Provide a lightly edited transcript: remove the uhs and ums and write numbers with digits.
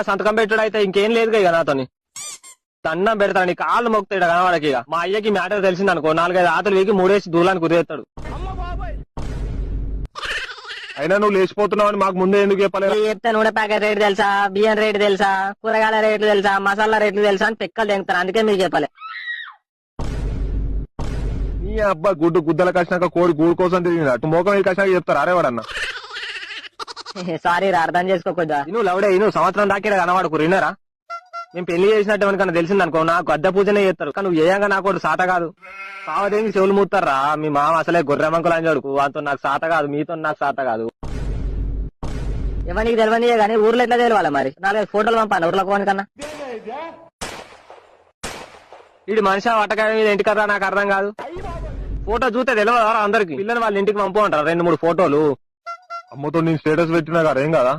సంతకం పెట్టుడు అయితే ఇంకేం లేదు ఇక నాతోని దండం పెడతాడు నీ కాళ్ళు మొక్కుతాడు కనవాడకి ఇక మా అయ్యకి మ్యాటర్ తెలిసింది అనుకో 4-5 ఆతలు వీకి 3 వేసి దూలానికి కుదిరేస్తాడు. అయినా నువ్వు లేచిపోతున్నావు అని మాకు ముందే ఎందుకు చెప్పలేదు? చెప్తే నూనె ప్యాకెట్ రేటు తెలుసా, బియ్యం రేటు తెలుసా, కూరగాయల రేట్లు తెలుసా, మసాలా రేట్లు తెలుసా అని పెక్కలు తెంగుతాను. అందుకే మీకు చెప్పలే. నీ అబ్బా గుడ్డు గుద్దలకు వచ్చినాక కోడి గూడు కోసం తిరిగినట్టు మోకం ఇది కసినాక చెప్తారు అరేవాడన్నా. సారీ రా, అర్థం చేసుకోకొద్దా. నువ్వు లవడే నువ్వు సంవత్సరం దాకా కనవాడుకు రిన్నారా? నేను పెళ్లి చేసినట్టు మనకన్నా తెలిసిందనుకో నాకు అద్దె పూజనే చేస్తారు. కానీ నువ్వు ఏయంగా నాకు సాత కాదు. సావదేమి చెవులు మూస్తారా మీ మామ అసలే గొర్రెమంకులు అని చదువుకు. వాటితో నాకు సాత కాదు, మీతో నాకు సాత కాదు. ఎవరికి తెలియనియే గానీ ఊర్లో ఎట్లా తెలియాలి మరి? 4-5 ఫోటోలు పంపాను ఊర్లో పోని కన్నా. వీడి మనిషి వటకాయ మీద ఇంటి కదా నాకు అర్థం కాదు. ఫోటో చూస్తే తెలియదా అందరికి? పిల్లలు వాళ్ళ ఇంటికి పంపు అంటారు 2-3 ఫోటోలు. అమ్మతో నేను స్టేటస్ పెట్టినా కదా ఏం కదా?